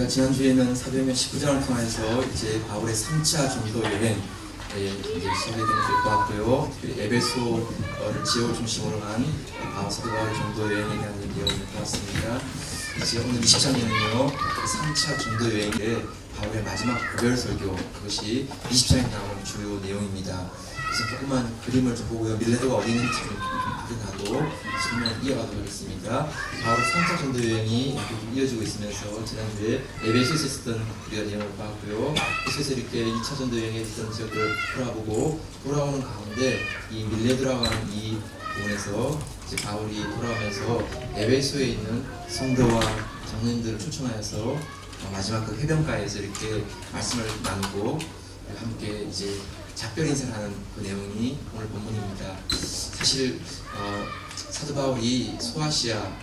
우리가 지난주에는 사도행전 19장을 통해서 이제 바울의 3차 전도 여행 이제 시작이 된 것을 보았고요. 에베소를 지역을 중심으로 한 사도 바울의 전도 여행에 대한 내용을 보았습니다. 이제 오늘 20장에는요, 3차 전도 여행의 바울의 마지막 고별 설교, 그것이 20장에 나오는 주요 내용입니다. 그래서 조금만 그림을 좀 보고요. 밀레도가 어디 있는지 좀 확인하고 지금은 이어가도록 하겠습니다. 바울의 3차 전도 여행이 이어지고 있으면서 지난주에 에베소에서 있었던 우리가 내용을 봤고요. 에베소에서 이렇게 2차 전도 여행에 있었던 지역을 돌아보고 돌아오는 가운데 이 밀레도라고 하는 이 부분에서 이제 바울이 돌아오면서 에베소에 있는 성도와 장로님들을 초청하여서 마지막 그 해변가에서 이렇게 말씀을 나누고 함께 이제 작별 인사를 하는 그 내용이 오늘 본문입니다. 사실 사도 바울이 소아시아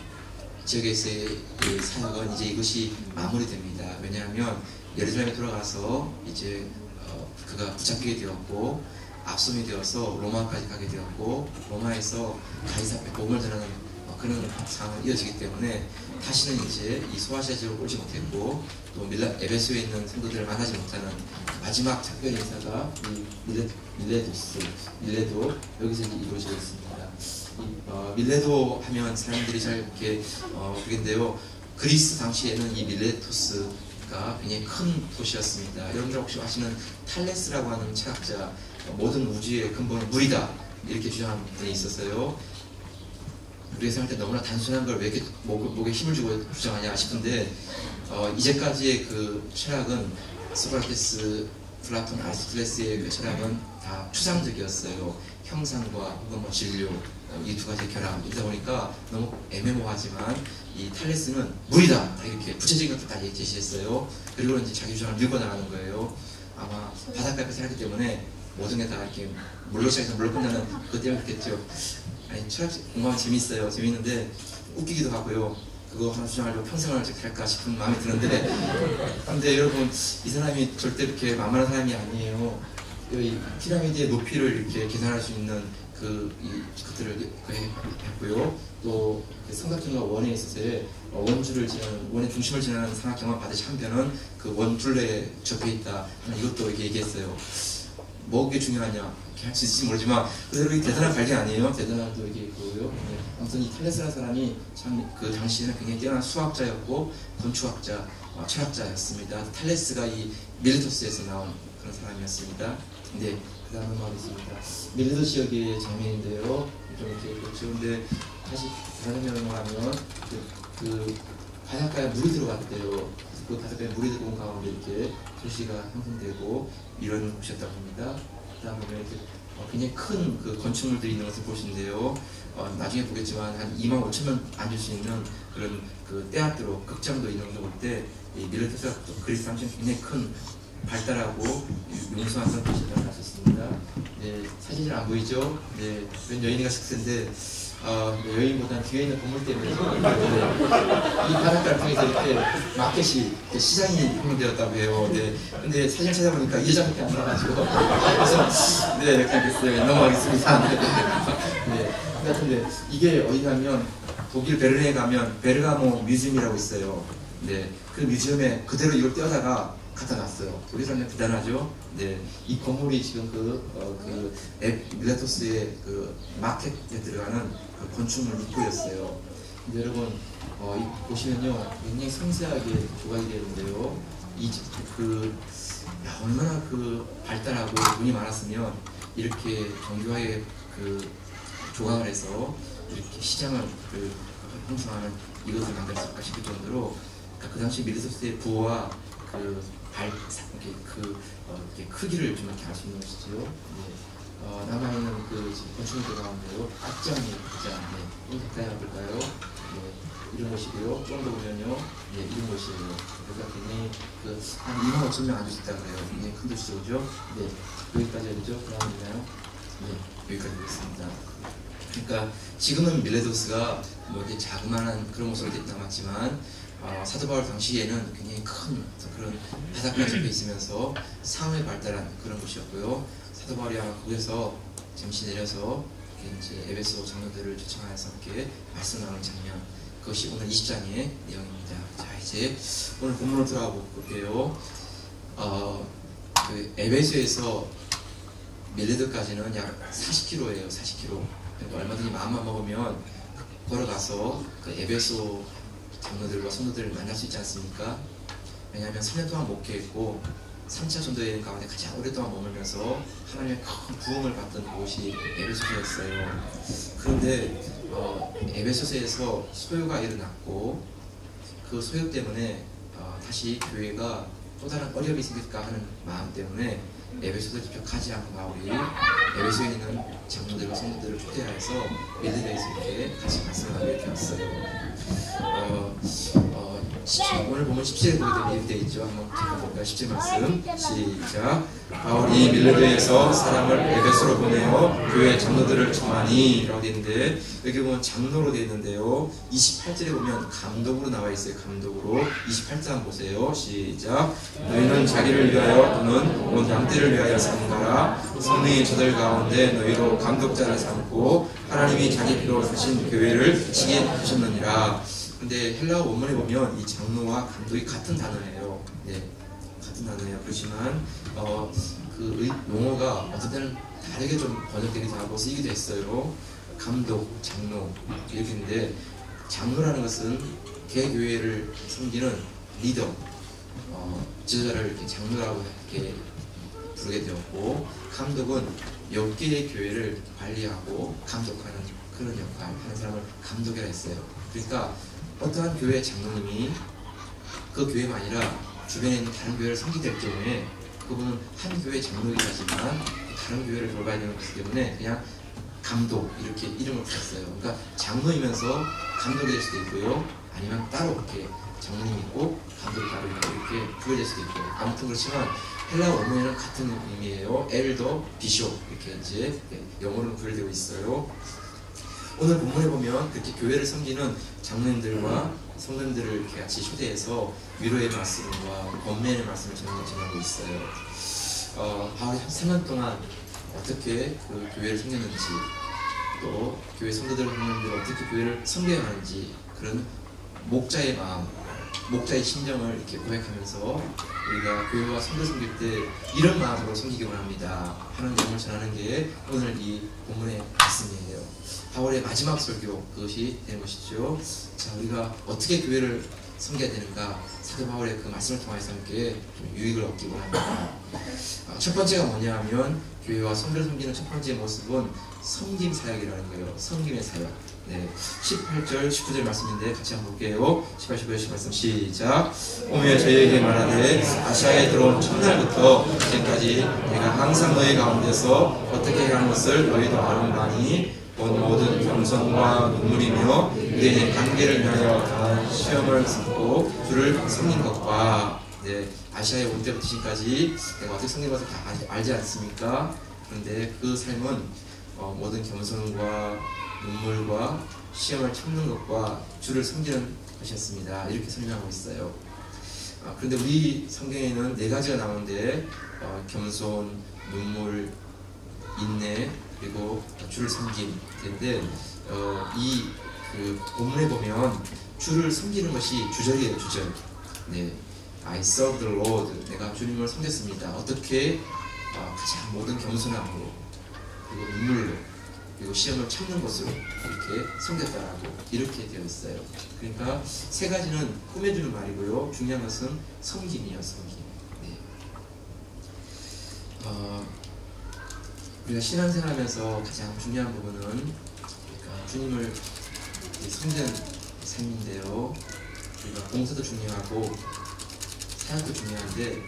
지역에서의 사역은 이제 이것이 마무리됩니다. 왜냐하면 예루살렘에 돌아가서 이제 그가 붙잡히게 되었고 압송이 되어서 로마까지 가게 되었고 로마에서 가이사 앞에 복음을 전하는 그런 상황이 이어지기 때문에 다시는 이제 이 소아시아 지역을 오지 못했고 또 에베소에 있는 성도들을 만나지 못하는 마지막 작별 인사가 이 밀레도 여기서 이루어지고 있습니다. 밀레도 하면 사람들이 잘 이렇게 모르겠는데요. 그리스 당시에는 이 밀레토스가 굉장히 큰 도시였습니다. 여러분들 혹시 아시는 탈레스라고 하는 철학자, 모든 우주의 근본은 물이다 이렇게 주장하는 분이 있었어요. 우리가 생각할 때 너무나 단순한 걸 왜 이렇게 목에 힘을 주고 주장하냐 싶은데 이제까지의 그 철학은 소크라테스, 플라톤, 아리스토텔레스의 그 철학은 다 추상적이었어요. 형상과 혹은 뭐 진료 이 두 가지 결합이다 보니까 너무 애매모호하지만 이 탈레스는 물이다 이렇게 구체적인 것도 다 제시했어요. 그리고 이제 자기 주장을 밀고 나가는 거예요. 아마 바닷가에 살았기 때문에 모든 게 다 이렇게 물로 시작해서 물로 끝나는 그것 때문에 그렇겠죠. 아니, 철학 공부하면 재밌어요. 재밌는데 웃기기도 하고요. 그거 하나 주장하려고 평생을 살까 싶은 마음이 드는데 근데 여러분 이 사람이 절대 이렇게 만만한 사람이 아니에요. 이 피라미드의 높이를 이렇게 계산할 수 있는 그것들을 했고요. 또 삼각형과 원에 있어서의 원주를 지나는 원의 중심을 지나는 삼각형만 받으시 한 편은 그 원둘레에 접해 있다. 이것도 이렇게 얘기했어요. 뭐가 중요하냐? 할 수 있을지 모르지만 그대로 대단한 발견 아니에요. 대단한 또 이게 있고요. 아무튼 이 탈레스라는 사람이 참 그 당시에는 굉장히 뛰어난 수학자였고 건축학자, 철학자였습니다. 탈레스가 이 밀레토스에서 나온 그런 사람이었습니다. 네, 그 다음 넘어가겠습니다. 밀레토 지역의 장면인데요. 좀 이렇게 그렇죠. 근데 다시 다른 면으로 하면 그 바닷가에 물이 들어갔대요. 그 바닷가에 물이 들어온 가운데 이렇게 도시가 형성되고 이런 곳이었다고 합니다. 그 다음에 이렇게 굉장히 큰 그 건축물들이 있는 것을 보시는데요. 나중에 보겠지만 한 25,000명 앉을 수 있는 그런 그 때앗도록 극장도 있는 것을 볼 때 이 밀레토스가 그리스 당시에 굉장히 큰 발달하고 용수한 그런 도시라고 할 수 있습니다. 네, 사진 잘 안 보이죠? 네, 웬 여인이가 식세인데 여인보다는 뒤에 있는 건물 때문에 이 바닷가를 통해서 이렇게 마켓이 시장이 형성되었다고 해요. 네, 근데 사진을 찾아보니까 이 여자밖에 안 나와가지고 그래서 네 이렇게 하겠어요. 넘어가겠습니다. 네, 근데 이게 어디냐면 독일 베를린에 가면 베르가모 뮤지엄이라고 있어요. 네, 그 뮤지엄에 그대로 이걸 떼어다가 갖다 놨어요. 우리 사람들 대단하죠? 네, 이 건물이 지금 밀레토스의 그 마켓에 들어가는 그 건축물 입구였어요. 근데 여러분, 보시면요, 굉장히 섬세하게 조각이 되는데요. 얼마나 발달하고 눈이 많았으면 이렇게 정교하게 조각을 해서 이렇게 시장을 형성하는 이것을 만들었을까 싶을 정도로 그 당시 밀레토스의 부와 크기를 좀 이렇게 알 수 있는 것이죠. 네. 남아있는 건축물들 가운데요. 앞장이 극장. 네. 좀 가까이 가볼까요? 네. 이런 곳이고요. 좀 더 보면요. 네. 이런 곳이에요. 그래서 굉장히 한 25,000명 앉을 수 있다고 해요. 굉장히 큰 도시죠. 그죠? 네. 여기까지 해야죠. 그 다음 있나요? 네. 여기까지 하겠습니다. 그러니까 지금은 밀레토스가 뭐 이렇게 자그마한 그런 모습으로 남았지만 사도 바울 당시에는 굉장히 큰 그런 바닷가에 접해 있으면서 상호에 발달한 그런 곳이었고요. 사도 바울이 아마 거기서 잠시 내려서 이제 에베소 장로들을 초청하여서 함께 말씀 나누는 장면, 그것이 오늘 20장의 내용입니다. 자, 이제 오늘 본문으로 들어가 볼게요. 그 에베소에서 밀레드까지는 약 40km예요. 40km. 그러니까 얼마든지 마음만 먹으면 걸어가서 그 에베소 장로들과 성도들을 만날 수 있지 않습니까? 왜냐하면 3년 동안 목회했고 3차 전도여행 가운데 가장 오랫동안 머물면서 하나님의 큰 부흥을 받던 곳이 에베소서였어요. 그런데 에베소서에서 소요가 일어났고 그 소요 때문에 다시 교회가 또 다른 어려움이 생길까 하는 마음 때문에 에베소를 직접 가지 않고 바울이 에베소에 있는 장로들과 성도들을 초대하여서 밀레드에서 이렇게 같이 말씀을 하게 되었어요. 오늘 보면 17에 보게 되면 이렇게 되어 있죠. 한번 볼까요? 17 말씀 시작. 바울이 밀레드에서 사람을 에베소로 보내어 교회 장로들을 청하니 라고 되어 있는데 여기 보면 장로로 되어 있는데요. 28절에 보면 감독으로 나와 있어요. 감독으로 28절 한번 보세요. 시작. 너희는 자기를 위하여 또는 온 양떼를 위하여 삼가라. 성령이 저들 가운데 너희로 감독자를 삼고 하나님이 자기 피로 사신 교회를 지게 하셨느니라. 근데 헬라어 원문에 보면 이 장로와 감독이 같은 단어예요. 네, 같은 단어예요. 그렇지만 그 용어가 어떤 때는 다르게 좀 번역되기도 하고 쓰이기도 했어요. 감독, 장로 이렇게 있는데 장로라는 것은 개교회를 섬기는 리더, 지도자를 이렇게 장로라고 이렇게 부르게 되었고, 감독은 몇 개의 교회를 관리하고 감독하는 그런 역할 하는 사람을 감독이라 했어요. 그러니까 어떠한 교회 장로님이 그 교회가 아니라 주변에 있는 다른 교회를 섬기게 될 경우에 그분은 한 교회 장로이긴 하지만 다른 교회를 돌봐야 되는 것이기 때문에 그냥 감독 이렇게 이름을 붙였어요. 그러니까 장로이면서 감독이 될 수도 있고요. 아니면 따로 이렇게 장로님 있고 감독이 따로 있고 이렇게 구별될 수도 있고, 아무튼 그렇지만 헬라어 원문에는 같은 의미예요. 엘더, 비숍 이렇게 이제 영어로는 구별되고 있어요. 오늘 본문에 보면 그렇게 교회를 섬기는 장로님들과 성도님들을 이렇게 같이 초대해서 위로의 말씀과 권면의 말씀을 전하고 있어요. 바울이 3년 동안 어떻게 그 교회를 섬겼는지, 또 교회 성도들 성도님들이 어떻게 교회를 섬겨야 하는지, 그런 목자의 마음, 목자의 심정을 이렇게 고백하면서 우리가 교회와 성도 섬길 때 이런 마음으로 섬기기 원합니다 하는 내용을 전하는 게 오늘 이 본문의 말씀이에요. 바울의 마지막 설교, 그것이 되는 것이죠. 자, 우리가 어떻게 교회를 섬겨야 되는가, 사도 바울의 그 말씀을 통해서 함께 좀 유익을 얻기 원합니다. 첫 번째가 뭐냐 하면 교회와 성도를 섬기는 첫 번째 모습은 섬김 사역이라는 거예요. 섬김의 사역. 네, 18절, 19절 말씀인데 같이 한번 볼게요. 18, 19절 말씀 시작. 오며 저희에게 말하되 아시아에 들어온 첫날부터 이제까지 내가 항상 너희 가운데서 어떻게 하는 것을 너희도 아는바니 온 모든 겸손과 눈물이며 우리의 관계를 위하여 다 시험을 삼고 주를 섬긴 것과, 네, 아시아에 올 때부터 지금까지 내가 어떻게 섬긴 것을 다 알지 않습니까? 그런데 그 삶은 모든 겸손과 눈물과 시험을 참는 것과 주를 섬기는 것이었습니다. 이렇게 설명하고 있어요. 그런데 우리 성경에는 4가지가 나오는데 겸손, 눈물, 인내, 그리고 주를 섬김인데 이 그 본문에 보면 주를 섬기는 것이 주절이에요. 주절. 네, I serve the Lord. 내가 주님을 섬겼습니다. 어떻게? 가장 모든 겸손함으로, 그리고 눈물로, 그리고 시험을 참는 것으로 이렇게 섬겼다라고 이렇게 되어 있어요. 그러니까 3가지는 꾸며주는 말이고요. 중요한 것은 섬김이에요. 섬김. 네. 우리가 신앙생활하면서 가장 중요한 부분은 그러니까 주님을 섬기는 삶인데요. 우리가 봉사도 중요하고 사역도 중요한데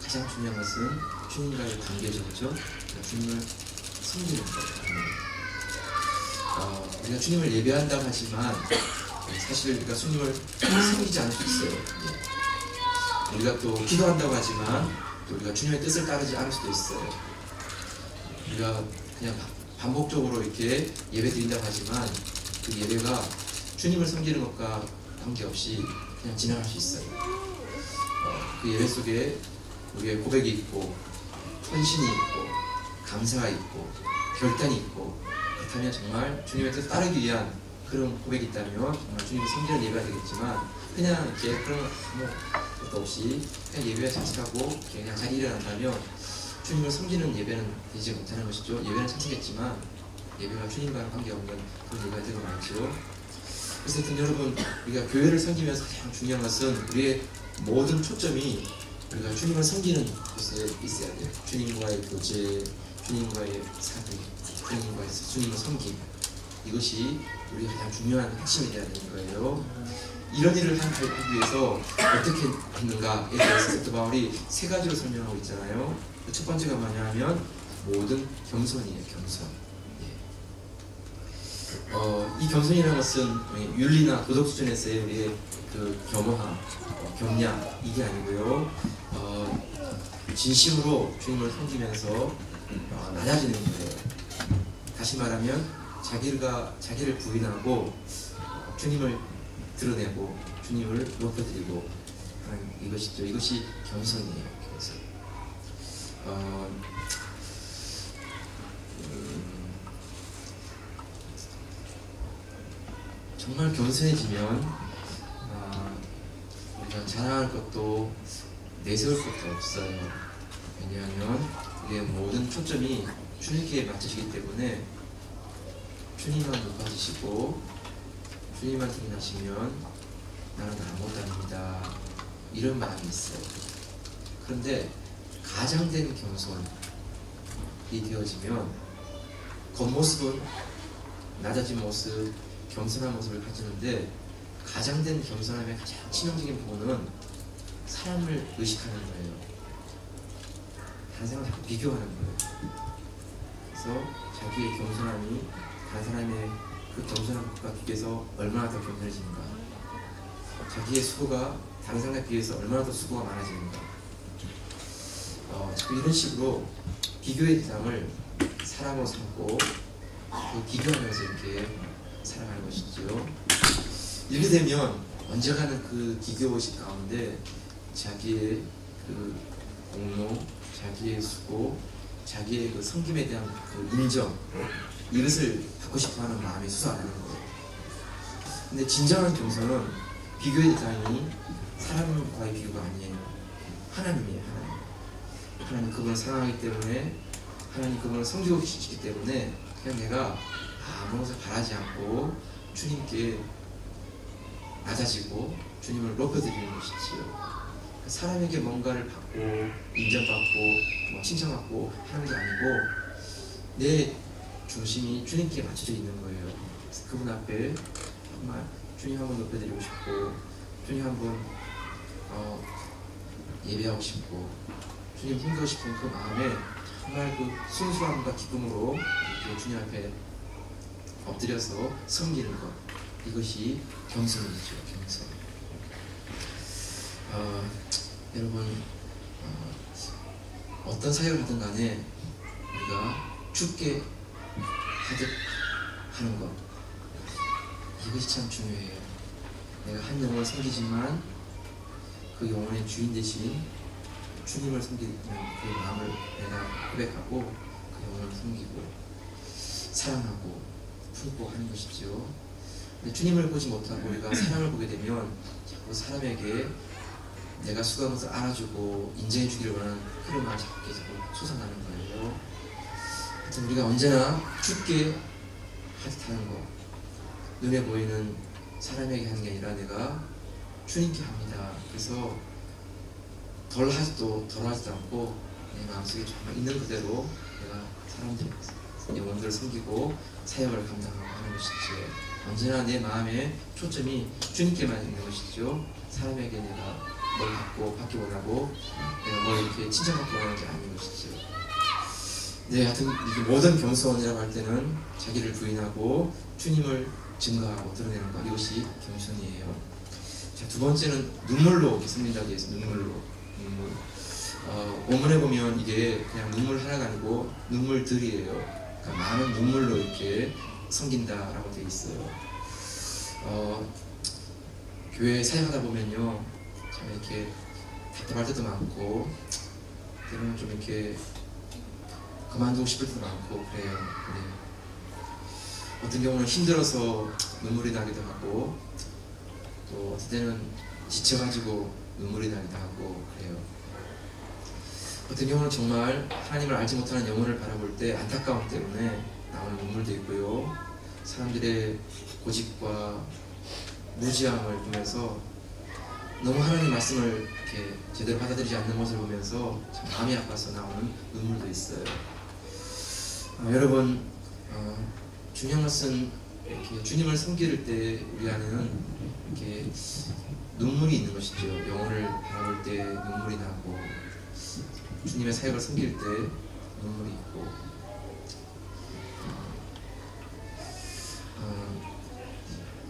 가장 중요한 것은 주님과의 관계죠. 그렇죠? 그러니까 주님을 섬기는 거예요. 우리가 주님을 예배한다고 하지만 사실 우리가 주님을 섬기지 않을 수 있어요. 네. 우리가 또 기도한다고 하지만 또 우리가 주님의 뜻을 따르지 않을 수도 있어요. 우리가 그냥 반복적으로 이렇게 예배 드린다고 하지만 그 예배가 주님을 섬기는 것과 관계없이 그냥 지나갈 수 있어요. 그 예배 속에 우리의 고백이 있고 헌신이 있고 감사가 있고 결단이 있고, 그렇다면 정말 주님의 뜻을 따르기 위한 그런 고백이 있다면 정말 주님을 섬기는 예배가 되겠지만 그냥 이렇게 그런 것도 없이 그냥 예배에 참석하고 그냥 자기 일어난다면 주님을 섬기는 예배는 되지 못하는 것이죠. 예배는 참석했지만 예배가 주님과는 관계없는 그런 예배가 되고 말죠. 그래서 하여튼 여러분, 우리가 교회를 섬기면서 가장 중요한 것은 우리의 모든 초점이 우리가 주님을 섬기는 곳에 있어야 돼요. 주님과의 교제, 주님과의 사귐, 주님을 섬김, 이것이 우리 가장 중요한 핵심이 되어야 되는 거예요. 이런 일을 하기 위해서 어떻게 했는가에 대해서 사도 바울이 세 가지로 설명하고 있잖아요. 첫 번째가 뭐냐 하면 모든 겸손이에요. 겸손. 이 겸손이라는 것은 윤리나 도덕 수준에서의 우리의 그 겸허함, 겸양, 이게 아니고요. 진심으로 주님을 섬기면서 낮아지는 거예요. 다시 말하면 자기를 부인하고 주님을 드러내고 주님을 높여드리고 하는 이것이죠. 이것이 겸손이에요. 겸손. 정말 겸손해지면 우리가 자랑할 것도 내세울 것도 없어요. 왜냐하면 우리의 모든 초점이 주님께 맞춰지기 때문에 주님만 높아지시고 주님만 드러나시면 나는 아무것도 아닙니다, 이런 마음이 있어요. 그런데 가장된 겸손이 되어지면 겉모습은 낮아진 모습, 겸손한 모습을 가지는데 가장된 겸손함의 가장 치명적인 부분은 사람을 의식하는 거예요. 다른 사람을 자꾸 비교하는 거예요. 그래서 자기의 겸손함이 다른 사람의 그 겸손한 것과 비교해서 얼마나 더 겸손해지는가, 자기의 수고가 다른 사람에 비해서 얼마나 더 수고가 많아지는가, 자꾸 이런 식으로 비교의 대상을 사람으로 삼고 그 비교하면서 이렇게 살아가는 것이죠. 이렇게 되면 언젠가는 그 기교의식 가운데 자기의 그 공로, 자기의 수고, 자기의 그 섬김에 대한 그 인정, 이것을 받고 싶어하는 마음이 솟아나는 거예요. 근데 진정한 겸손은 비교의 대상이 사람과의 비교가 아니에요. 하나님이에요. 하나님 그분을 사랑하기 때문에, 하나님 그분을 섬기고 계시기 때문에 그냥 내가 아무것도 바라지 않고 주님께 낮아지고 주님을 높여드리는 것이지요. 사람에게 뭔가를 받고 인정받고 칭찬받고 하는 게 아니고 내 중심이 주님께 맞춰져 있는 거예요. 그래서 그분 앞에 정말 주님 한번 높여드리고 싶고, 주님 한번 예배하고 싶고, 주님 섬기고 싶은 그 마음에 정말 그 순수함과 기쁨으로 주님 앞에 엎드려서 섬기는 것, 이것이 겸손이죠. 겸손. 여러분, 어떤 사역을 하든 간에 우리가 죽게 하듯 하는 것, 이것이 참 중요해요. 내가 한 영혼을 섬기지만 그 영혼의 주인 대신 주님을 섬기는 그 마음을 내가 고백하고 그 영혼을 섬기고 사랑하고 품고 하는 것이죠. 근데 주님을 보지 못하고 우리가 사람을 보게 되면 자꾸 사람에게 내가 수고한 것을 알아주고 인정해 주기를 원하는 그런 마음이 자꾸 계속 솟아나는 거예요. 하여튼 우리가 언제나 죽게 하듯 하는 것, 눈에 보이는 사람에게 하는 게 아니라 내가 주님께 합니다. 그래서 덜 하지도 않고 내 마음속에 정말 있는 그대로 내가 사람들, 영혼들을 섬기고 사역을 감당하고 하는 것이죠. 언제나 내 마음의 초점이 주님께만 있는 것이죠. 사람에게 내가 뭘 받기 원하고 내가 뭘 이렇게 칭찬받기 원하는 게 아닌 것이죠. 네, 하여튼 모든 겸손이라고 할 때는 자기를 부인하고 주님을 증거하고 드러내는 것, 이것이 겸손이에요. 자, 두 번째는 눈물로 섬긴다고 되어 있습니다. 눈물. 원문에 보면 이게 그냥 눈물 하나가 아니고 눈물들이에요. 그러니까 많은 눈물로 이렇게 섬긴다라고 되어 있어요. 교회 사역하다 보면요, 참 이렇게 답답할 때도 많고, 때로는 좀 이렇게 그만두고 싶을 때도 많고 그래요. 네. 어떤 경우는 힘들어서 눈물이 나기도 하고, 또 어떨 때는 지쳐가지고 눈물이 나기도 하고 그래요. 어떤 경우는 정말 하나님을 알지 못하는 영혼을 바라볼 때 안타까움 때문에 나오는 눈물도 있고요. 사람들의 고집과 무지함을 보면서 너무 하나님 말씀을 이렇게 제대로 받아들이지 않는 것을 보면서 참 마음이 아파서 나오는 눈물도 있어요. 여러분, 중요한 것은 이렇게 주님을 섬길 때 우리 안에는 이렇게 눈물이 있는 것이죠. 영혼을 바라볼 때 눈물이 나고, 주님의 사역을 섬길 때 눈물이 있고,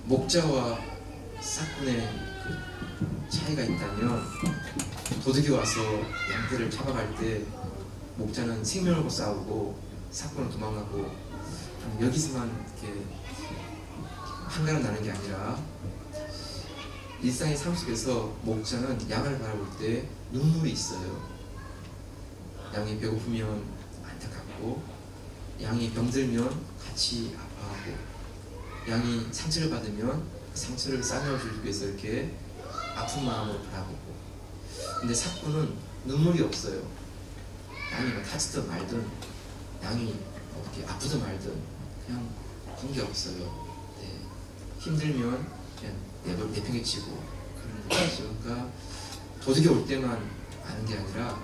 목자와 싹군의 그 차이가 있다면, 도둑이 와서 양떼를 잡아갈 때 목자는 생명을 걸고 싸우고 싹군은 도망가고, 여기서만 이렇게 한가름 나는 게 아니라 일상의 삶 속에서 목자는 양을 바라볼 때 눈물이 있어요. 양이 배고프면 안타깝고, 양이 병들면 같이 아파하고, 양이 상처를 받으면 상처를 싸매어주기 위해서 이렇게 아픈 마음으로 바라보고. 근데 삭구는 눈물이 없어요. 양이 뭐 다치든 말든, 양이 어떻게 아프든 말든 그냥 관계없어요. 네. 힘들면 그냥 내팽개치고 그런 거죠. 그러니까 도둑이 올 때만 아는 게 아니라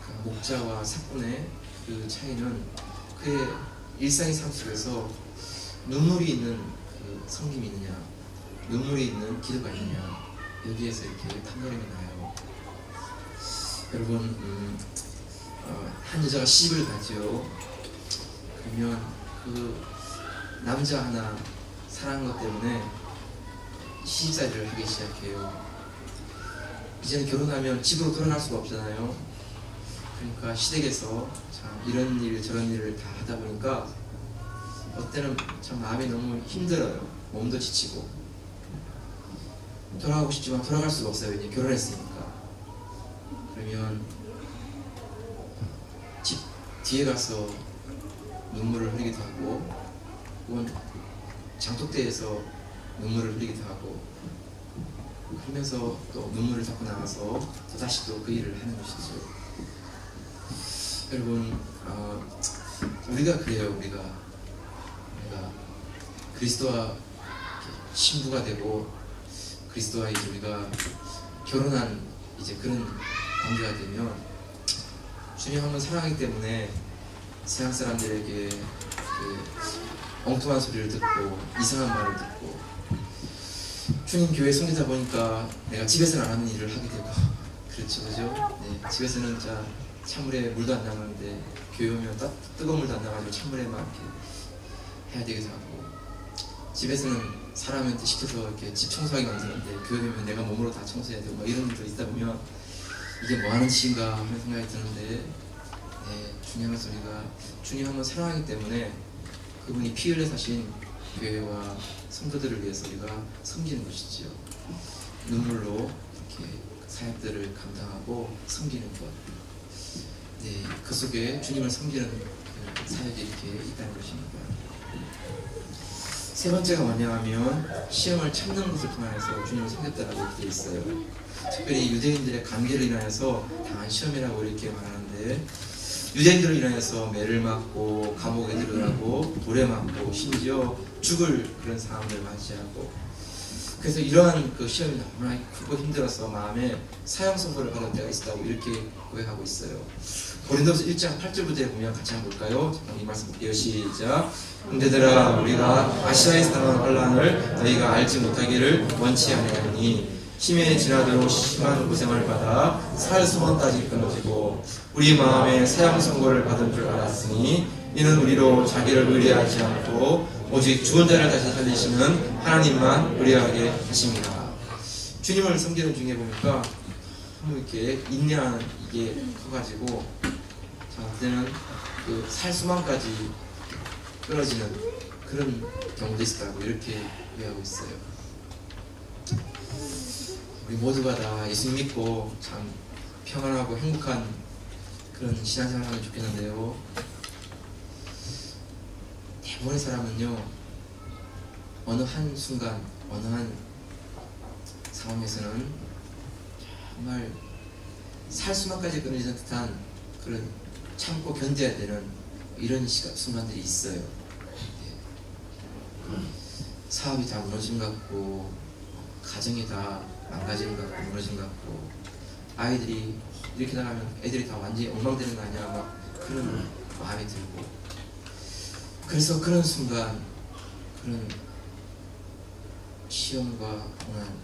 그 목자와 삭군의 그 차이는 그의 일상의 삶 속에서 눈물이 있는 그 섬김이 있느냐, 눈물이 있는 기도가 있느냐, 여기에서 이렇게 판가름이 나요. 여러분, 한 여자가 시집을 가죠. 그러면 그 남자 하나 사랑한 것 때문에 시집살이를 하기 시작해요. 이제는 결혼하면 집으로 돌아갈 수가 없잖아요. 그러니까 시댁에서 참 이런 일 저런 일을 다 하다 보니까 어때는 참 마음이 너무 힘들어요. 몸도 지치고. 돌아가고 싶지만 돌아갈 수가 없어요. 이제 결혼했으니까. 그러면 집 뒤에 가서 눈물을 흘리기도 하고, 혹은 장독대에서 눈물을 흘리기도 하고, 그러면서 또 눈물을 닦고 나가서 또 다시 또 그 일을 하는 것이죠. 여러분, 우리가 그래요. 우리가 그리스도와 신부가 되고 그리스도와 이제 우리가 결혼한 이제 그런 관계가 되면 주님 한번 사랑하기 때문에 세상 사람들에게 그 엉뚱한 소리를 듣고 이상한 말을 듣고, 주님 교회 섬기다 보니까 내가 집에서는 안 하는 일을 하게 되고 그렇죠, 그죠? 네, 집에서는 자 찬물에 물도 안 나가는데 교회 오면 뜨거운 물도 안 나가지고 찬물에 막 이렇게 해야 되기도 하고, 집에서는 사람한테 시켜서 이렇게 집 청소하게 만드는데 교회 오면 내가 몸으로 다 청소해야 되고 막 이런 일도 있다 보면 이게 뭐 하는 짓인가 하는 생각이 드는데, 네, 중요한 것은 우리가 주님 한번 사랑하기 때문에 그분이 피 흘려 사신 교회와 성도들을 위해서 우리가 섬기는 것이지요. 눈물로 이렇게 사역들을 감당하고 섬기는 것. 네, 그 속에 주님을 섬기는 그 사역이 이렇게 있다는 것입니다. 세 번째가 뭐냐면 시험을 참는 것을 통해서 주님을 섬겼다라고 이렇게 되어 있어요. 특별히 유대인들의 관계를 인하여서 당한 시험이라고 이렇게 말하는데, 유대인들을 인하여서 매를 맞고 감옥에 들어가고 돌에 맞고 심지어 죽을 그런 상황을 맞이하고, 그래서 이러한 그 시험이 너무나 크고 힘들어서 마음에 사형 선고를 받을 때가 있었다고 이렇게 고백하고 있어요. 고린도서 1장 8절부터 보면 같이 한번 볼까요? 잠깐 이 말씀 볼게요. 시작. 형제들아, 우리가 아시아에서 당한 환난을 너희가 알지 못하기를 원치 아니하니 힘에 지나도록 심한 고생을 받아 살 소원까지 끊어지고 우리 마음에 사형 선고를 받은 줄 알았으니 이는 우리로 자기를 의뢰하지 않고 오직 죽은 자를 다시 살리시는 하나님만 의뢰하게 하십니다. 주님을 섬기는 중에 보니까 너무 이렇게 인내하는 이게 커가지고 저한테는 그 살 수만까지 끊어지는 그런 경우도 있었다고 이렇게 이해하고 있어요. 우리 모두가 다 예수 믿고 참 평안하고 행복한 그런 신앙생활을 하면 좋겠는데요. 대부분의 사람은요, 어느 한 순간, 어느 한 상황에서는 정말 살 수만까지 끊어지는 듯한 그런 참고 견뎌야 되는 이런 순간들이 있어요. 사업이 다 무너진 것 같고, 가정이 다 망가지는 것 같고, 무너진 것 같고, 아이들이 이렇게 나가면 애들이 다 완전히 엉망되는 거 아니야, 막 그런 마음이 들고. 그래서 그런 순간, 그런 시험과 고난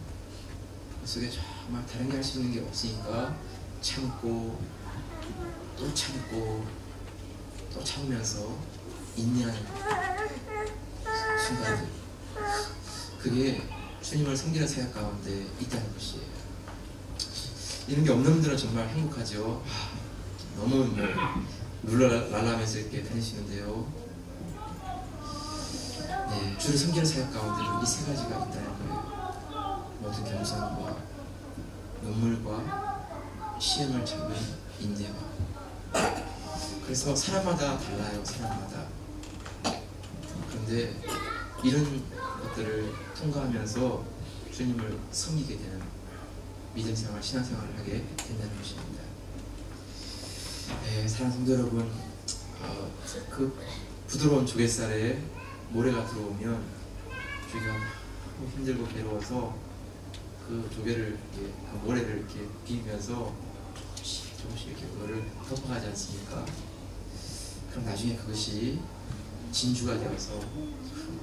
그 속에 정말 다른 게 할 수 있는 게 없으니까 참고 또 참고 또 참으면서 인내하는 순간들, 그게 주님을 섬기는 사역 가운데 있다는 것이에요. 이런 게 없는 분들은 정말 행복하죠. 너무 룰랄라하면서 이렇게 다니시는데요. 네, 주를 섬기는 사역 가운데는 이 세 가지가 있다는 거예요. 모든 겸손과 눈물과 시험을 참는 인내와. 그래서 사람마다 달라요. 사람마다. 그런데 이런 것들을 통과하면서 주님을 섬기게 되는 믿음생활, 신앙생활을 하게 된다는 것입니다. 네, 사랑하는 성도 여러분, 그 부드러운 조갯살에 모래가 들어오면 저희가 힘들고 괴로워서 그 조개를 이렇게, 그 모래를 이렇게 비비면서 조금씩 이렇게 그거를 덮어가지 않습니까? 그럼 나중에 그것이 진주가 되어서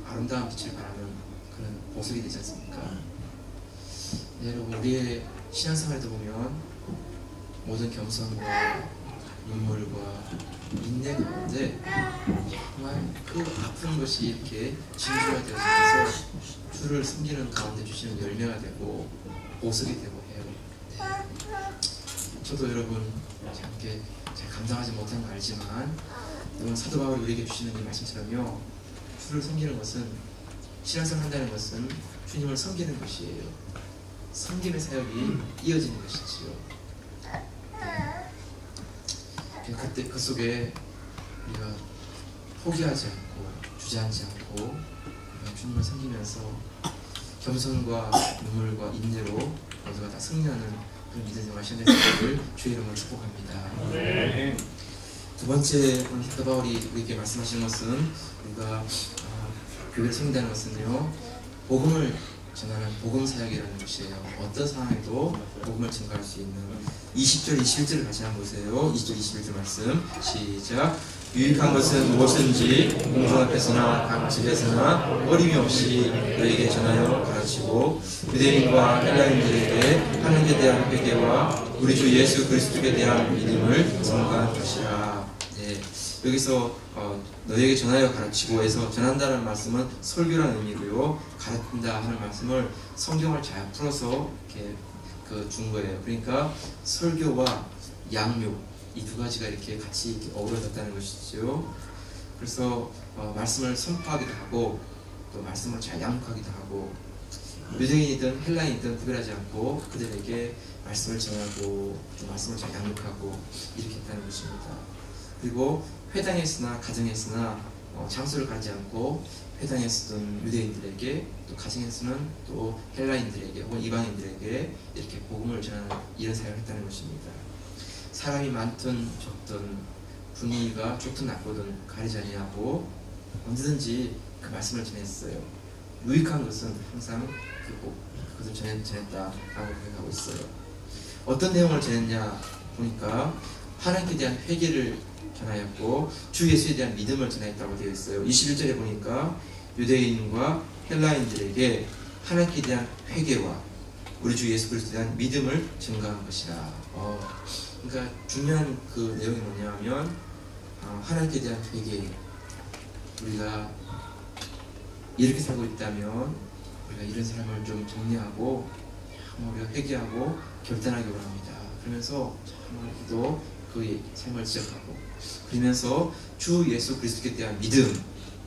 아름다운 빛을 발하는 그런 보석이 되지 않습니까? 네, 여러분, 우리의 신앙생활에도 보면 모든 겸손과 눈물과 인내 가운데 정말 그 아픈 것이 이렇게 진주가 되어서 주를 섬기는 가운데 주시는 열매가 되고 보석이 되고 해요. 네. 저도 여러분 함께 제가 감당하지 못한 거 알지만 여러분, 사도 바울이 우리에게 주시는 이 말씀처럼요, 주를 섬기는 것은, 신앙생활 한다는 것은 주님을 섬기는 것이에요. 섬김의 사역이 이어지는 것이지요. 그때 그 속에 우리가 포기하지 않고 주저앉지 않고 우리가 주님을 섬기면서 겸손과 눈물과 인내로 모두가 다 승리하는 그런 믿음생활 신앙생활을 주의 이름으로 축복합니다. 네. 두 번째 사도 바울이 우리에게 말씀하시는 것은 우리가 교회를 섬긴다는 것은요, 복음을 전하는 복음 사역이라는 것이에요. 어떤 상황에도 복음을 증거할 수 있는 20절 21절을 다시 한번 보세요. 20절 21절 말씀 시작. 유익한 것은 무엇인지 공중 앞에서나 각 집에서나 어림이 없이 너에게 전하여 가르치고 유대인과 헬라인들에게 하나님에 대한 회개와 우리 주 예수 그리스도에 대한 믿음을 증거할 것이라. 네, 여기서 너에게 전하여 가르치고 해서 전한다는 말씀은 설교라는 의미고요, 가르친다 하는 말씀을 성경을 잘 풀어서 이렇게 준 거예요. 그러니까 설교와 양육, 이 두 가지가 이렇게 같이 이렇게 어우러졌다는 것이죠. 그래서 말씀을 선포하기도 하고 또 말씀을 잘 양육하기도 하고, 유대인이든 헬라인이든 구별하지 않고 그들에게 말씀을 전하고 또 말씀을 잘 양육하고 이렇게 했다는 것입니다. 그리고 회당에서나 가정에서나 장소를 가리지 않고 회당에서든 유대인들에게 또 가정에서는 또 헬라인들에게 혹은 이방인들에게 이렇게 복음을 전하는 이런 사역을 했다는 것입니다. 사람이 많든 적든 분위기가 좋든 나쁘든 가리지 아니하고 언제든지 그 말씀을 전했어요. 유익한 것은 항상 그것을 전했다라고 생각하고 있어요. 어떤 내용을 전했냐 보니까 하나님께 대한 회개를 전하였고 주 예수에 대한 믿음을 전하였다고 되어 있어요. 21절에 보니까 유대인과 헬라인들에게 하나님께 대한 회개와 우리 주 예수 그리스도에 대한 믿음을 증거한 것이라. 그러니까 중요한 그 내용이 뭐냐면 하나님께 대한 회개. 우리가 이렇게 살고 있다면 우리가 이런 삶을 좀 정리하고 우리가 회개하고 결단하기 원합니다. 그러면서 정말로 그 삶을 지적하고 그러면서 주 예수 그리스도에 대한 믿음,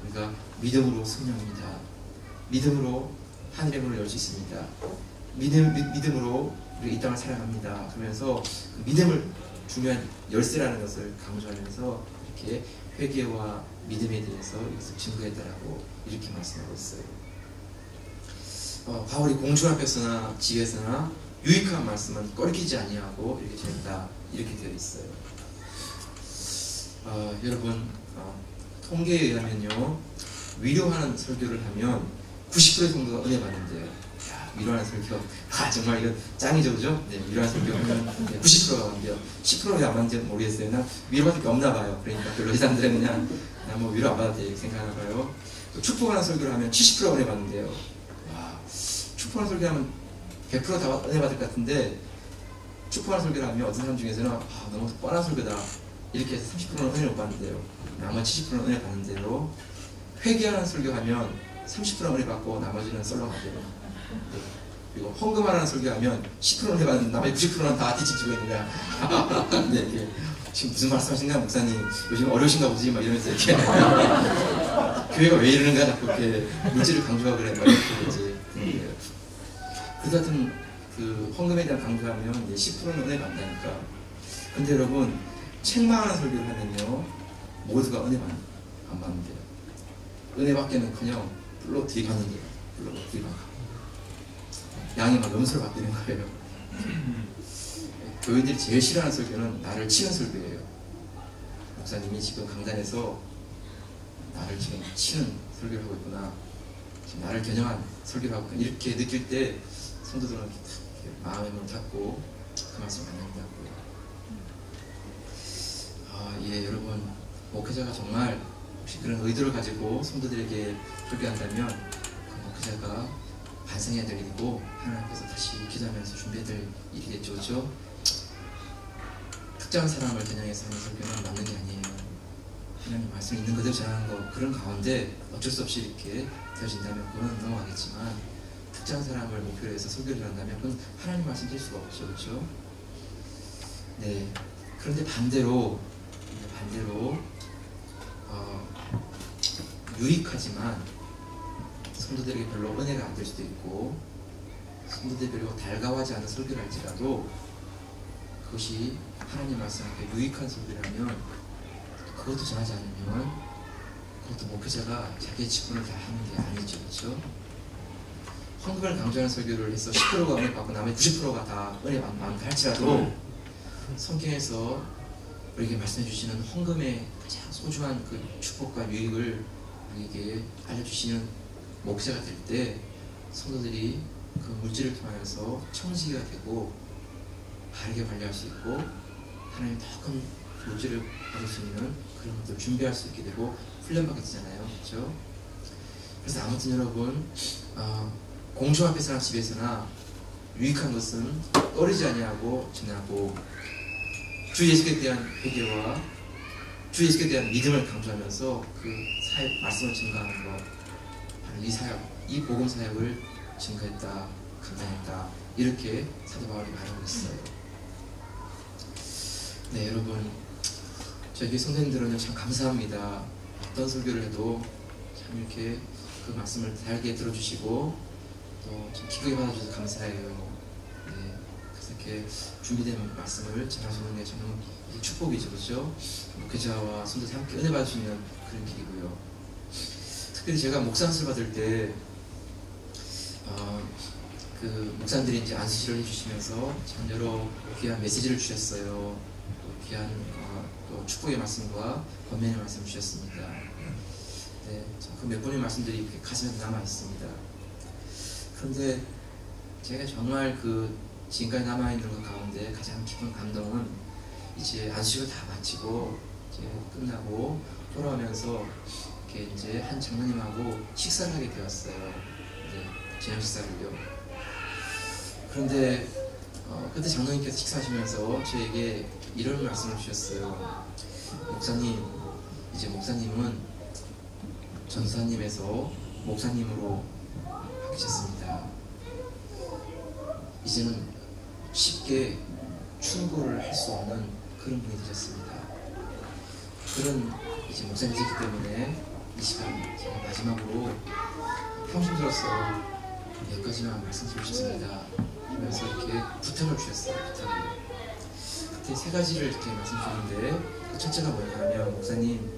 우리가 믿음으로 승리합니다. 믿음으로 하늘의 문을 열 수 있습니다. 믿음으로 우리가 이 땅을 살아갑니다. 그러면서 그 믿음을 중요한 열쇠라는 것을 강조하면서 이렇게 회개와 믿음에 대해서 증거했다라고 이렇게 말씀하고 있어요. 바울이 공중 앞에서나 집에서나 유익한 말씀은 꺼리키지 아니하고 이렇게 전했다, 이렇게 되어 있어요. 여러분, 통계에 의하면요, 위로하는 설교를 하면 90%의 성도가 은혜 받는데요. 야, 위로하는 설교, 정말 이거 짱이죠, 그죠? 네, 위로하는 설교 하면 90%가 받는데요. 10%가 안 받는지 모르겠어요. 난 위로받을 게 없나 봐요. 그러니까 별로 이 사람들은 그냥 뭐 위로 안 받아도 돼 이렇게 생각하나 봐요. 또 축복하는 설교를 하면 70%가 은혜 받는데요. 와, 축복하는 설교하면 100% 다 은혜 받을 것 같은데, 축복하는 설교를 하면 어떤 사람 중에서는 너무 뻔한 설교다 이렇게 해서 30%는 은혜를 못 받는데요. 나머지 70%는 은혜 받는데요. 회개하는 설교하면 30%는 은혜 받고 나머지는 썰렁하대요. 네. 그리고 헌금하라는 설교하면 10%는 은혜 받는데 나머지 90%는 다 뒤집지고 있는 거야. 네, 이렇게 지금 무슨 말씀하신가 목사님, 요즘 어려우신가 보지 막 이러면서 이렇게 교회가 왜 이러는가 자꾸 이렇게 물질을 강조하고 그래 막 이렇게 이제 그래서 하여튼 그 헌금에 대한 강조하면 10%는 은혜 받다니까. 근데 여러분, 책망하는 설교를 하면요, 모두가 은혜 안 받는데요. 은혜 받기는커녕 불로 들이받는데요. 불로 들이받아. 양이 막 염소를 받는 거예요. 교인들이 제일 싫어하는 설교는 나를 치는 설교예요. 목사님이 지금 강단에서 나를 지금 치는 설교를 하고 있구나, 지금 나를 겨냥한 설교를 하고 있구나, 이렇게 느낄 때 성도들은 이렇게 마음의 문을 닫고 그 말씀을 안 한다고요. 예, 여러분, 목회자가 정말 혹시 그런 의도를 가지고 성도들에게 설교한다면 그 목회자가 반성해야 될 일이고 하나님께서 다시 기도하면서 준비해야 될 일이겠죠, 그렇죠? 특정한 사람을 겨냥해서 하는 설교는 맞는 게 아니에요. 하나님 말씀이 있는 그대로 전하는 거, 그런 가운데 어쩔 수 없이 이렇게 되어진다면 그건 넘어가겠지만, 특정한 사람을 목표로 해서 설교를 한다면 그건 하나님 말씀 될 수가 없죠, 그렇죠? 네. 그런데 반대로 유익하지만 성도들에게 별로 은혜가 안 될 수도 있고, 성도들이 별로 달가워하지 않은 설교를 할지라도 그것이 하나님 말씀 앞에 유익한 설교라면 그것도 전하지 않으면 그것도 목회자가 자기의 직분을 다 하는 게 아니죠, 그렇죠? 헌금을 강조하는 설교를 해서 10%가 은혜 받고 나머지 90%가 다 은혜 받는다 할지라도 성경에서 우리에게 말씀해 주시는 헌금의 가장 소중한 그 축복과 유익을 우리에게 알려주시는 목사가 될 때 성도들이 그 물질을 통하여서 청지기가 되고 바르게 관리할 수 있고 하나님 더 큰 물질을 받을 수 있는 그런 것들을 준비할 수 있게 되고 훈련받게 되잖아요, 그렇죠? 그래서 아무튼 여러분, 공중 앞에서나 집에서나 유익한 것은 꺼리지 아니하고 전하고, 주 예수께 대한 회개와 주 예수께 대한 믿음을 강조하면서 그 사역 말씀을 증거하는 것, 바로 이 사역, 이 복음 사역을 증거했다, 감당했다, 이렇게 사도 바울이 말하고 있어요. 네, 여러분, 저희 성도님들은 참 감사합니다. 어떤 설교를 해도 참 이렇게 그 말씀을 달게 들어주시고 또 좀 기쁘게 받아주셔서 감사해요. 네, 그래서 이렇게 준비된 말씀을 전하시는 게 저는 축복이죠, 그렇죠? 목회자와 성도들 함께 은혜 받을 수 있는 그런 길이고요. 특별히 제가 목사 안수를 받을 때 그 목사님들이 이제 안수실을 해주시면서 참 여러 귀한 메시지를 주셨어요. 또 귀한 또 축복의 말씀과 권면의 말씀을 주셨습니다. 네, 그 몇 번의 말씀들이 이렇게 가슴에 남아 있습니다. 그런데 제가 정말 그 지금까지 남아 있는 것 가운데 가장 깊은 감동은 이제 안수를 다 마치고 이제 끝나고 돌아오면서 이렇게 이제 한 장로님하고 식사를 하게 되었어요. 네, 저녁 식사를요. 그런데 그때 장로님께서 식사하시면서 저에게 이런 말씀을 주셨어요. 목사님, 이제 목사님은 전사님에서 목사님으로 바뀌셨습니다. 이제는 쉽게 충고를 할 수 없는 그런 분이 되셨습니다. 그런 이제 목사님이시기 때문에 이 시간 제가 마지막으로 평생 들어서 여기까지만 말씀드리겠습니다 하면서 이렇게 부탁을 주셨어요. 부탁을. 그때 세 가지를 이렇게 말씀드리는데 그 첫째가 뭐냐면, 목사님,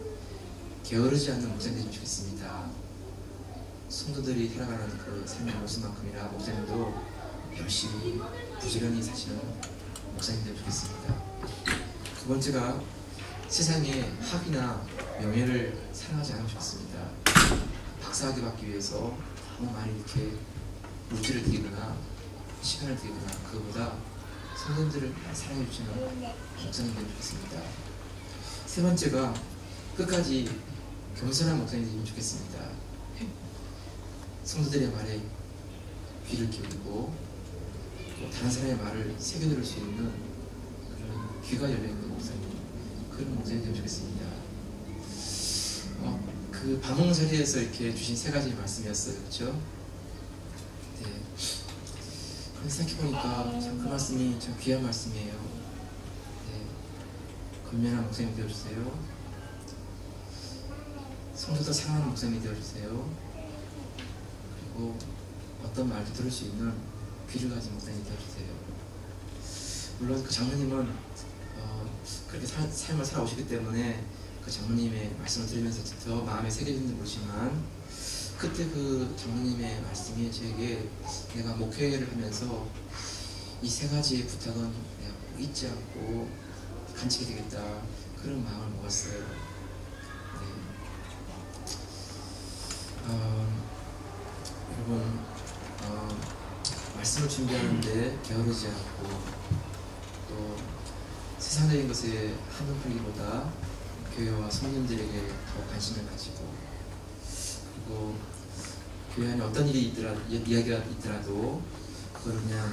게으르지 않는 목사님 되시면 좋겠습니다. 성도들이 살아가는 그 삶의 모습만큼이나 목사님도 열심히 부지런히 사시는 목사님 되면 좋겠습니다. 두 번째가 세상에 학위나 명예를 사랑하지 않으면 좋겠습니다. 박사학위 받기 위해서 너무 많이 이렇게 물질을 드리거나 시간을 드리거나 그거보다 성도들을 사랑해 주시는 목사님 되면 좋겠습니다. 세 번째가 끝까지 겸손한 목사님 되면 좋겠습니다. 성도들의 말에 귀를 기울이고 또 다른 사람의 말을 새겨들을 수 있는 그런 귀가 열려있는 목사님, 그런 목사님 되면 좋겠습니다. 그 방송 자리에서 이렇게 주신 세 가지 말씀이었어요. 그렇죠? 네. 생각해보니까 참 그 말씀이 참 귀한 말씀이에요. 네. 건면한 목사님 되어주세요. 성도도 사랑하는 목사님이 되어주세요. 그리고 어떤 말도 들을 수 있는 귀를 가진 목사님이 되어주세요. 물론 그 장로님은 그렇게 삶을 살아오시기 때문에 그 장로님의 말씀을 들으면서 더 마음에 새겨진지 모르지만 그때 그 장로님의 말씀이 저에게 내가 목회를 하면서 이 세 가지의 부탁은 내가 꼭 잊지 않고 간직이 되겠다, 그런 마음을 먹었어요. 네. 여러분 말씀을 준비하는데 게으르지 않고 또 세상적인 것에 한눈 팔기보다 교회와 성도들에게 더 관심을 가지고, 그리고 교회 안에 어떤 이야기가 있더라도 그걸 그냥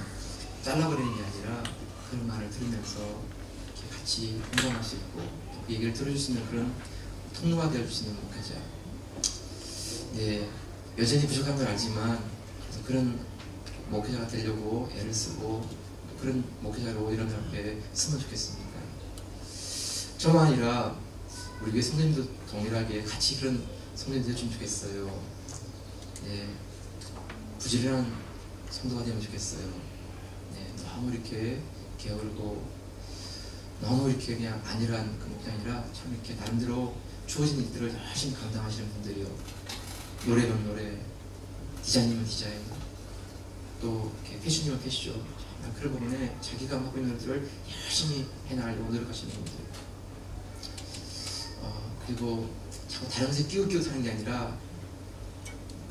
잘라버리는 게 아니라 그런 말을 들으면서 이렇게 같이 공감할 수 있고 그 얘기를 들어줄 수 있는 그런 통로가 되어줄 수 있는 목회자. 네, 여전히 부족한 걸 알지만 그런 목회자가 되려고 애를 쓰고 그런 목회자로 이런 앞에 쓰면 좋겠습니다. 저만 아니라 우리 교회 성도님도 동일하게 같이 그런 성도님 되었으면 좋겠어요. 네, 부지런한 성도가 되면 좋겠어요. 네, 너무 이렇게 게으르고 너무 이렇게 그냥 안일한 그 목이 아니라 참 이렇게 나름대로 주어진 일들을 열심히 감당하시는 분들이요. 노래면 노래, 디자인이면 디자인, 또 이렇게 패션이면 패션, 그런 부분에 자기가 맡고 있는 일들을 열심히 해나가려고 노력하시는 분들. 그리고 자꾸 다른 것에 끼우끼우 사는 게 아니라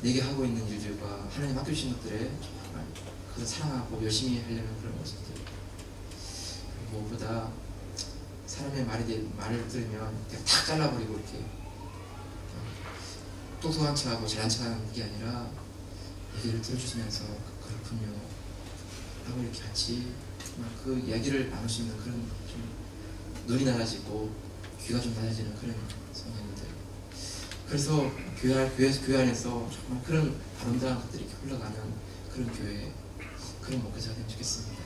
내게 하고 있는 일들과 하나님 맡겨주신 것들에 정말 그걸 사랑하고 열심히 하려는 그런 모습들. 그리고 무엇보다 사람의 말을 들으면 탁 잘라버리고 이렇게 똑똑한 척하고 잘난 척하는 게 아니라 얘기를 들어주시면서 그렇군요 하고 이렇게 같이 그 이야기를 나눌 수 있는 그런 좀 눈이 낮아지고 귀가 좀 낮아지는 그런 성도님들. 그래서 교회 안에서 정말 그런 아름다운 것들이 이렇게 흘러가는 그런 교회, 그런 목회자가 되면 좋겠습니다.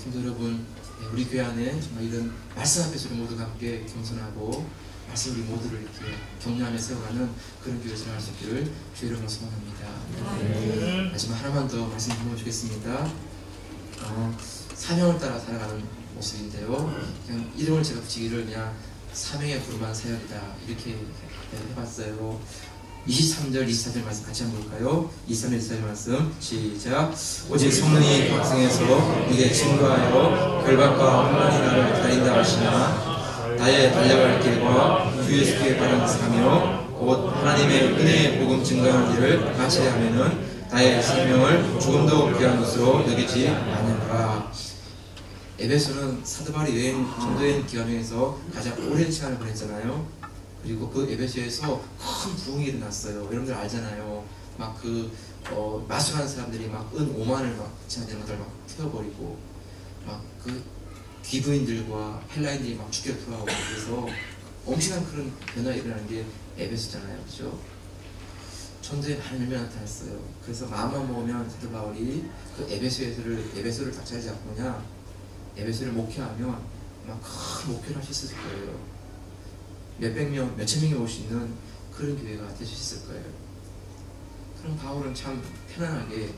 성도 여러분, 우리 교회 안에 정말 이런 말씀 앞에서 우리 모두가 함께 겸손하고 말씀 우리 모두를 이렇게 격려하며 세워가는 그런 교회 생활할 수 있기를 주의 이름으로 소망합니다. 마지막 하나만 더 말씀 드리면 좋겠습니다. 사명을 따라 살아가는 모습인데요. 그냥 이름을 제가 붙이기를 그냥 사명에 부름한 사역이다 이렇게 해봤어요. 23절, 24절 말씀 같이 한번 볼까요? 23절, 24절 말씀 시작. 오직 성령이 각성해서 이게 증거하여 결박과 혼란이 나를 기다린다 하시나 나의 달려갈 길과 주 예수께 바른 사며 곧 하나님의 은혜의 복음 증거하는 일을 마쳐야 하면은 나의 생명을 조금도 귀한 것으로 여기지 않으라. 에베소는 사도 바울이 전도여행 기간에서 가장 오랜 시간을 보냈잖아요. 그리고 그 에베소에서 큰 부흥이 일어났어요. 여러분들 알잖아요. 막 마술하는 사람들이 막 은 5만을 막 지나는 것들 막 태워버리고 막 그 귀부인들과 헬라인들이 막 죽여 돌아오고 그래서 엄청난 그런 변화가 일어나는 게 에베소잖아요. 그죠? 전도에 많은 열매가 나타났어요. 그래서 마음만 먹으면 사도 바울이 그 에베소를 딱 자리 잡고 그냥 에베소를 목회하면 막 큰 목회를 할 수 있을 거예요. 몇백 명, 몇천 명이 올 수 있는 그런 교회가 될 수 있을 거예요. 그럼 바울은 참 편안하게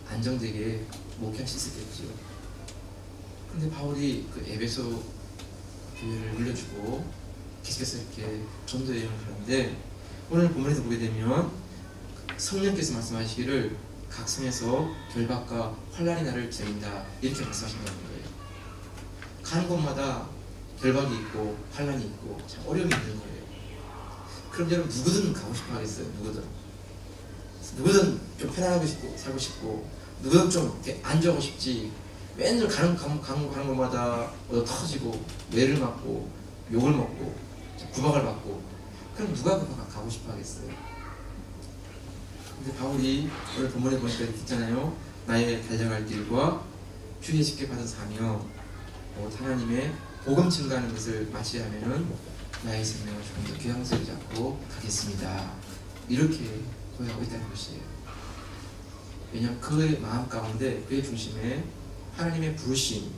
안정되게 목회할 수 있었겠죠. 근데 바울이 그 에베소 교회를 물려주고 계속해서 이렇게 전도 여행을 하는데 오늘 본문에서 보게 되면 성령께서 말씀하시기를 각 성에서 결박과 환란이 나를 기다린다 이렇게 말씀하신다는 거예요. 가는 곳마다 결박이 있고 환란이 있고 참 어려움이 있는 거예요. 그럼 여러분 누구든 가고 싶어 하겠어요. 누구든 좀 편안하고 싶고 살고 싶고 누구든 좀 이렇게 안주하고 싶지. 맨날 가는 곳마다 얻어 터지고 매를 맞고 욕을 먹고 구박을 받고 그럼 누가 가고 싶어 하겠어요. 근데 바울이 오늘 본문에 보니까 이렇게 있잖아요. 나의 달려갈 길과 주 예수께 받은 사명 하나님의 복음 증가하는 것을 마치려면은 나의 생명을 조금 더 귀향스럽게 잡고 가겠습니다. 이렇게 고백하고 있다는 것이에요. 왜냐하면 그의 마음 가운데 그의 중심에 하나님의 부르심,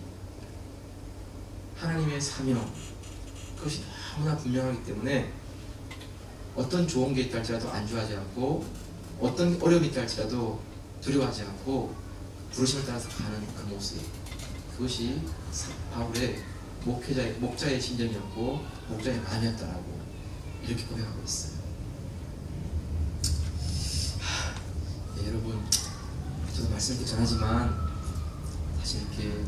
하나님의 사명 그것이 너무나 분명하기 때문에 어떤 좋은 게 있다 할지라도 안주하지 않고 어떤 어려움이 있다 할지라도 두려워하지 않고 부르심을 따라서 가는 그 모습, 그것이 바울의 목자의 심정이었고 목자의 마음이었다라고 이렇게 고백하고 있어요. 네, 여러분, 저도 말씀 이렇게 전하지만 사실 이렇게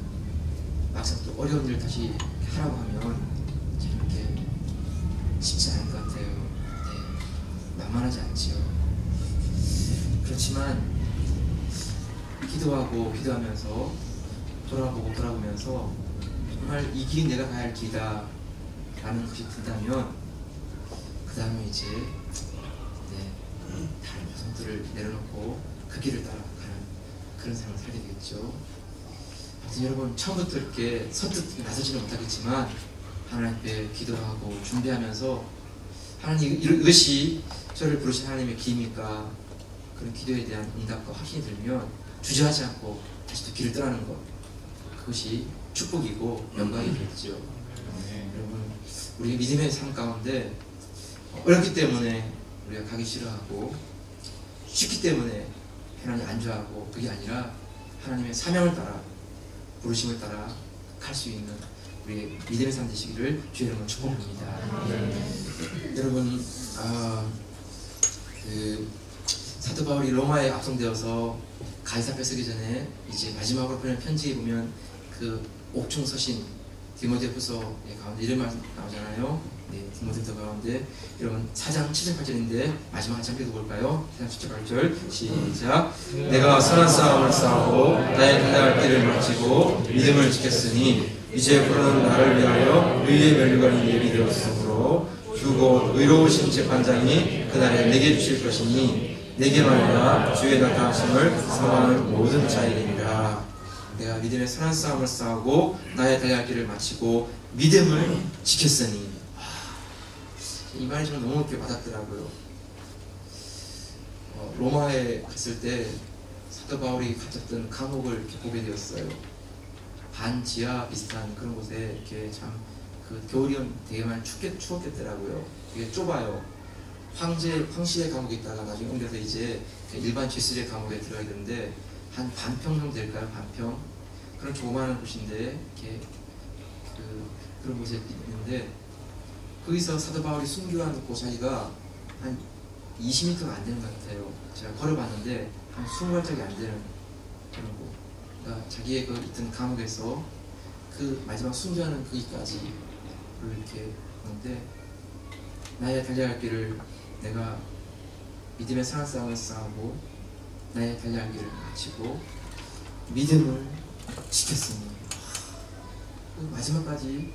막상 또 어려운 일을 다시 이렇게 하라고 하면 참 이렇게 쉽지 않을 것 같아요. 네, 만만하지 않지요. 그렇지만 기도하면서 돌아보면서 정말 이 길이 내가 가야 할 길이다 라는 것이 든다면 그 다음에 이제 다른 여성들을 내려놓고 그 길을 따라가는 그런 삶을 살게 되겠죠. 아무튼 여러분, 처음부터 이렇게 선뜻 나서지는 못하겠지만 하나님 앞에 기도하고 준비하면서 하나님 이것이 저를 부르신 하나님의 기입니까? 그런 기도에 대한 응답과 확신이 들면 주저하지 않고 다시 또 길을 떠나는 것, 그것이 축복이고 영광이 되겠죠. 여러분, 우리 믿음의 삶 가운데 어렵기 때문에 우리가 가기 싫어하고 쉽기 때문에 편안히 안주하고 그게 아니라 하나님의 사명을 따라 부르심을 따라 갈 수 있는 우리 믿음의 삶 되시기를 주의 이름으로 축복합니다. 여러분, 사도 바울이 로마에 압송되어서 가이사 앞에 서기 전에 이제 마지막으로 보낸 편지에 보면 그 옥중 서신 디모데후서 가운데 이런 말씀 나오잖아요. 네, 디모데후서 가운데 여러분 4장 7절 8절인데 마지막 한 장 읽어볼까요? 4장 7절 8절 시작. 내가 선한 싸움을 싸우고 나의 달려갈 길을 마치고 믿음을 지켰으니 이제 그는 나를 위하여 의의 면류관이 예비되었으므로 주곧 의로우신 재판장이 그날에 내게 주실 것이니 내게 말하라 주의 나타나심을 사모하는 모든 자에게니라. 내가 믿음의 선한 싸움을 싸우고 나의 달려갈 길을 마치고 믿음을 지켰으니. 이 말이 좀 너무 이렇게 와닿더라고요. 로마에 갔을 때 사도 바울이 갇혔던 감옥을 이렇게 보게 되었어요. 반지하 비슷한 그런 곳에 이렇게 참 그 겨울이면 되게 많이 추웠겠더라고요. 되게 좁아요. 황실의 감옥에 있다가 나중에 옮겨서 이제 일반 G3의 감옥에 들어가야 되는데 한 반평 정도 될까요? 반평? 그런 조그마한 곳인데 이렇게 그런 곳에 있는데 거기서 사도 바울이 순교한 그 자리가 한 20m가 안 되는 것 같아요. 제가 걸어봤는데 한 20발짝이 안 되는 그런 곳. 그러니까 자기의 그 있던 감옥에서 그 마지막 순교하는 거기까지 이렇게 하는데 나의 달려갈 길을 내가 믿음의 선한 싸움을 싸우고 나의 달려갈 길을 마치고 믿음을 지켰으니. 그 마지막까지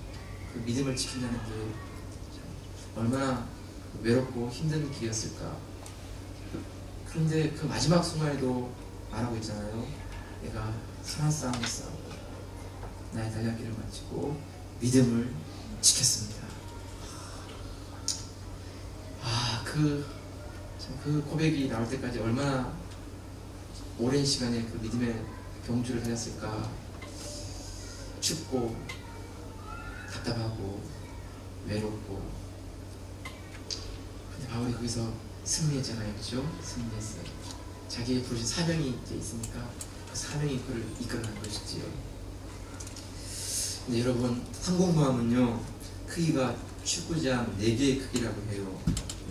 그 믿음을 지킨다는 게 얼마나 외롭고 힘든 길이었을까. 그런데 그 마지막 순간에도 말하고 있잖아요. 내가 선한 싸움을 싸우고 나의 달려갈 길을 마치고 믿음을 지켰습니다. 그 고백이 나올 때까지 얼마나 오랜 시간에 그 믿음의 경주를 다녔을까. 춥고 답답하고 외롭고. 근데 바울이 거기서 승리했잖아요. 그죠? 승리했어요. 자기의 부르신 사명이 있으니까 그 사명이 그를 이끌어간 것이지요. 근데 여러분, 항공모함은요 크기가 축구장 4개의 크기라고 해요.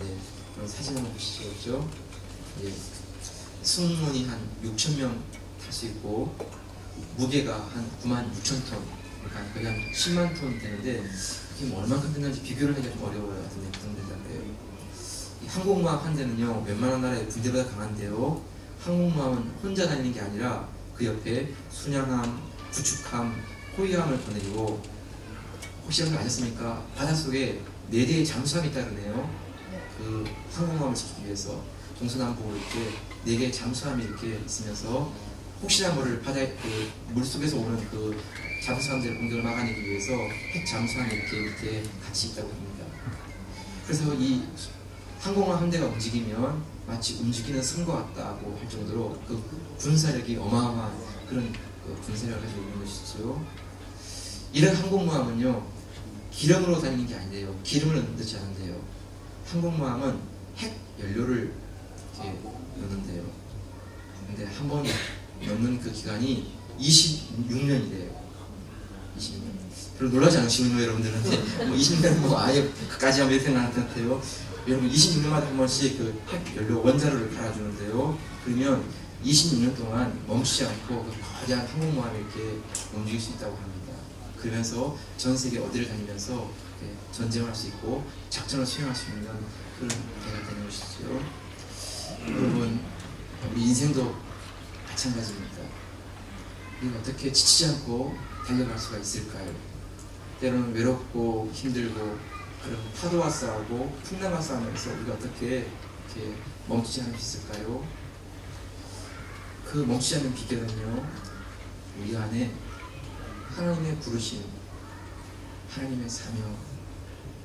네, 그럼 사진 한번 보시죠. 그렇죠? 네. 승무원이 한 6,000명 탈 수 있고 무게가 한 96,000톤, 그러니까 거의 한 10만 톤 되는데 이게 뭐 얼만큼 되는지 비교를 하기가 좀 어려워요. 근데 그 정도 된다고요. 이 항공모함 한 대는요 웬만한 나라의 군대보다 강한데요. 항공모함은 혼자 다니는 게 아니라 그 옆에 순양함, 구축함, 호위함을 보내고, 혹시 여러분 아셨습니까? 바닷속에 4대의 잠수함이 따르네요. 그 항공모함을 지키기 위해서 동서남북으로 이렇게 4개의 잠수함이 이렇게 있으면서 혹시나 모를 바다에 그 물속에서 오는 그 잠수함들의 공격을 막아내기 위해서 핵 잠수함이 이렇게 밑에 같이 있다고 합니다. 그래서 이 항공모함 한 대가 움직이면 마치 움직이는 섬과 같다고 할 정도로 그 군사력이 어마어마한 그런 그 군사력을 가지고 있는 것이죠. 이런 항공모함은요 기름으로 다니는 게 아닌데요, 기름을 넣지 않은데요, 항공모함은 핵 연료를 이렇게 넣는데요. 근데 한 번 넣는 그 기간이 26년이래요. 26년. 별로 놀라지 않으시군요, 여러분들한테. 뭐 20년은 뭐 아예 그까지 하면 이렇게 나한테 같아요. 여러분 26년마다 한 번씩 그 핵 연료 원자로를 갈아주는데요. 그러면 26년 동안 멈추지 않고 그 거대한 항공모함이 이렇게 움직일 수 있다고 합니다. 그러면서 전 세계 어디를 다니면서 전쟁을 할 수 있고 작전을 수행할 수 있는 그런 대가 되는 것이죠. 여러분, 우리 인생도 마찬가지입니다. 우리가 어떻게 지치지 않고 달려갈 수가 있을까요? 때로는 외롭고 힘들고 그런 파도와 싸우고 풍랑과 싸우면서 우리가 어떻게 이렇게 멈추지 않을 수 있을까요? 그 멈추지 않는 비결은요, 우리 안에 하나님의 부르심, 하나님의 사명,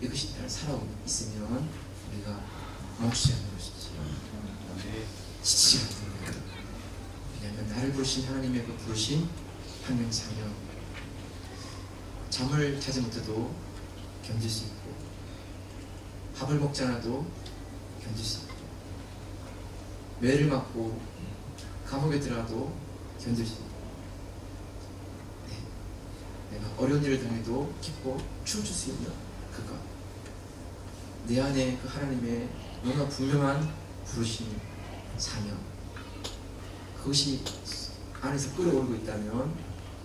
이것이 살아오고 있으면 우리가 멈추지 않는 것이지. 지치지 않는 거예요. 왜냐하면 나를 부르신 하나님의 그 부르심, 하나님의 사명, 잠을 자지 못해도 견딜 수 있고, 밥을 먹지 않아도 견딜 수 있고, 매를 맞고 감옥에 들어가도 견딜 수 있고, 내가 어려운 일을 당해도 기뻐 춤출 수 있는 그것, 내 안에 그 하나님의 너무나 분명한 부르심, 사명, 그것이 안에서 끓어오르고 있다면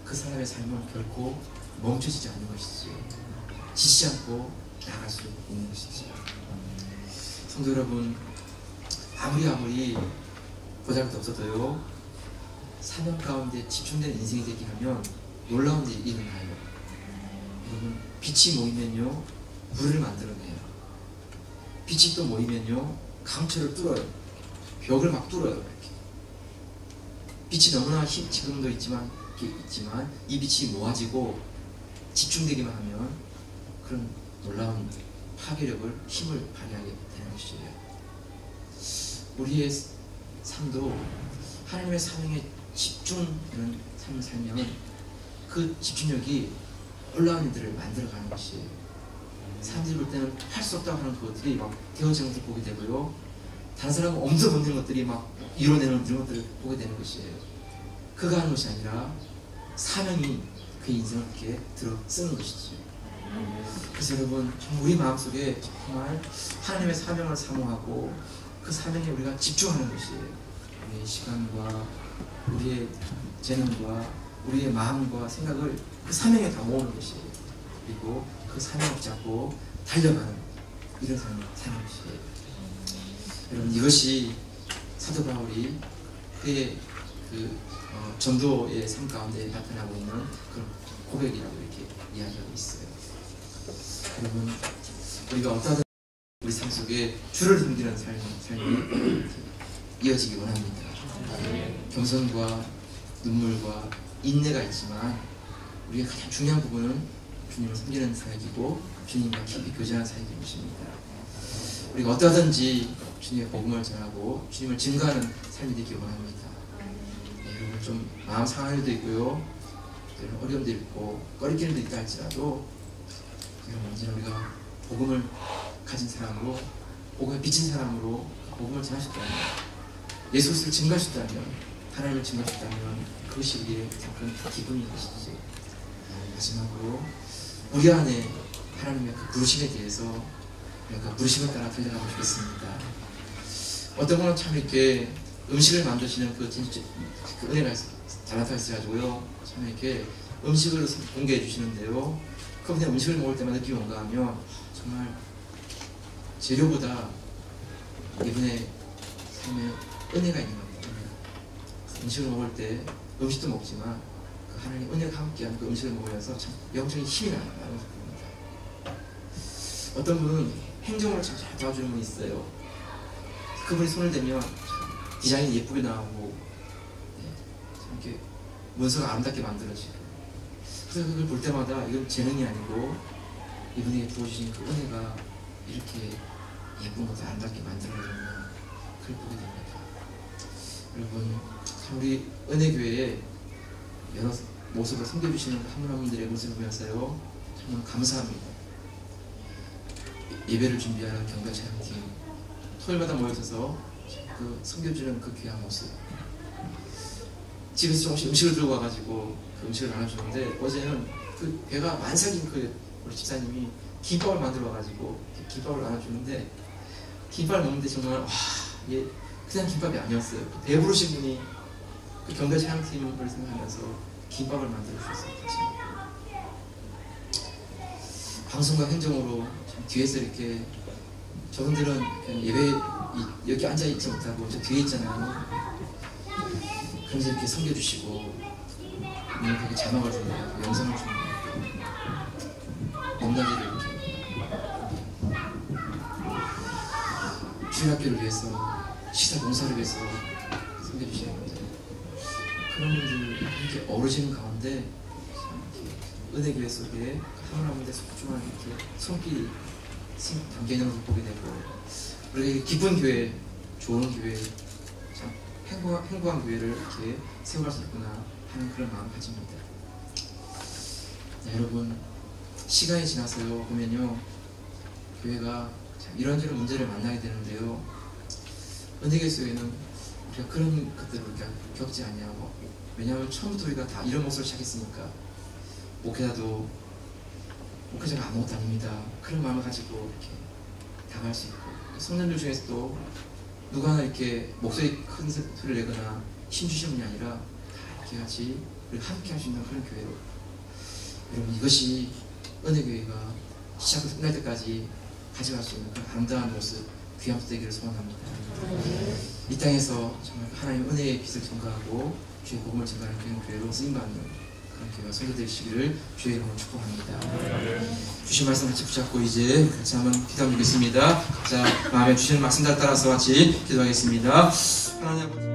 그 사람의 삶은 결코 멈춰지지 않는 것이지, 지치지 않고 나아갈 수 있는 것이지. 성도 여러분, 아무리 보잘것 없어도요, 사명 가운데 집중된 인생이 되게 하면 놀라운 일이 일어나요. 여러분, 빛이 모이면요 물을 만들어내요. 빛이 또 모이면요 강철을 뚫어요. 벽을 막 뚫어요. 이렇게. 빛이 너무나 지금도 있지만 이 빛이 모아지고 집중되기만 하면 그런 놀라운 파괴력을, 힘을 발휘하게 되는 것이에요. 우리의 삶도 하나님의 사명에 집중하는 삶을 살면 그 집중력이 놀라운 일들을 만들어가는 것이에요. 사람들이 볼 때는 할 수 없다고 하는 것들이 막 되어지는 것을 보게 되고요, 다른 사람은 엄두도 못 내는 것들이 막 이뤄내는 이런 것들을 보게 되는 것이에요. 그가 하는 것이 아니라 사명이 그 인생을 이렇게 들어 쓰는 것이죠. 그래서 여러분, 우리 마음속에 정말 하나님의 사명을 사모하고 그 사명에 우리가 집중하는 것이에요. 우리의 시간과 우리의 재능과 우리의 마음과 생각을 그 사명에 다 모으는 것이에요. 그리고 그 사명을 잡고 달려가는 이런 삶을 사는 것이에요. 여러분, 이것이 사도 바울이 그의 전도의 삶 가운데 나타나고 있는 그런 고백이라고 이렇게 이야기하고 있어요. 여러분, 우리가 어떠한 우리 삶 속에 주를 섬기는 삶이 이어지기 원합니다. 겸손과 눈물과 인내가 있지만 우리가 가장 중요한 부분은 주님을 섬기는 사역이고 주님과 깊이 교제하는 사역인 것입니다. 우리가 어떠하든지 주님의 복음을 전하고 주님을 증거하는 삶이 되기 원합니다. 여러분, 좀 마음 상할 일도 있고요, 어려움도 있고 꺼리끼는 일도 있다 할지라도 언제나 우리가 복음을 가진 사람으로, 복음에 비친 사람으로 복음을 전할 수 있다면, 예수 그리스도를 증거할 수 있다면, 하나님을 증거할 수 있다면 그것이 우리의 큰 기쁨인 것이지. 마지막으로 우리 안에 하나님의 그 부르심에 대해서 우리가 그 부르심을 따라 달려가고 싶겠습니다. 어떤 분은 참 이렇게 음식을 만드시는 그 진짜 그 은혜가 잘나타나 있어가지고요. 참 이렇게 음식을 공개해 주시는데요. 그분의 음식을 먹을 때만 느끼는 건가 하면 정말 재료보다 이분의 삶에 은혜가 있는 겁니다. 음식을 먹을 때 음식도 먹지만 그 하나님 은혜가 함께한 그 음식을 먹으면서 참 영적인 힘이 나는 겁니다. 어떤 분은 행정으로 참 잘 도와주는 분이 있어요. 그분이 손을 대면 디자인이 예쁘게 나오고 참 이렇게 문서가 아름답게 만들어지고, 그래서 그걸 볼 때마다 이건 재능이 아니고 이분에게 부어주신 그 은혜가 이렇게 예쁜 것을 아름답게 만들어내는 그걸 보게 됩니다. 여러분, 참 우리 은혜교회에 여러 모습으로 섬겨주시는 한 분 한 분들의 모습을 보면서요 정말 감사합니다. 예배를 준비하는 경배 찬양팀, 토요일마다 모여서 그 섬겨주는 그 귀한 모습, 집에서 조금씩 음식을 들고 와가지고 그 음식을 나눠주는데, 어제는 그 배가 만삭인 그 우리 집사님이 김밥을 만들어 와가지고 김밥을 나눠주는데, 김밥을 먹는데 정말 와, 이게 그냥 김밥이 아니었어요. 배부르신 분이 그 경배 찬양팀을 생각하면서 김밥을 만들어 주셨어요. 방송과 행정으로 뒤에서 이렇게, 저분들은 예배 여기 앉아 있지 못하고 저 뒤에 있잖아요. 그래서 이렇게 섬겨주시고 이렇게 자막을 준비하고 영상을 준비하고 넘나기를 이렇게 주일학교를 위해서, 시사 봉사를 위해서 섬겨주시는 분들, 그런 분들 이렇게 어우러지는 가운데 은혜교회 속에 한 분 한 분의 소중한 이렇게 손길이 담겨있는 것을 보게 되고, 우리 기쁜 교회, 좋은 교회, 참 행복한 교회를 이렇게 세워갈 수 있구나 하는 그런 마음을 가집니다. 네, 여러분, 시간이 지나서요 보면요 교회가 참 이런저런 문제를 만나게 되는데요, 은혜교회 속에는 우리가 그런 것들을 우리가 겪지 아니하고, 왜냐하면 처음부터 우리가 다 이런 모습을 시작했으니까, 목회자가 아무것도 아닙니다, 그런 마음을 가지고 이렇게 당할 수 있고, 성년들 중에서도 누가 하나 이렇게 목소리 큰 소리를 내거나 힘주시는 분이 아니라 다 이렇게 같이 함께 할 수 있는 그런 교회로, 여러분, 이것이 은혜교회가 시작부터 끝날 때까지 가져갈 수 있는 그런 아름다운 모습, 귀한 모습 되기를 소원합니다. 이 땅에서 정말 하나님의 은혜의 빛을 전가하고 주의 복음을 전가하는 그런 교회로 쓰임받는 그런 교회가 선교되시기를 주의 이름으로 축복합니다. 주신 말씀 같이 붙잡고 이제 같이 한번 기도하겠습니다. 자, 마음에 주시는 말씀들 따라서 같이 기도하겠습니다. 하나님 아버지,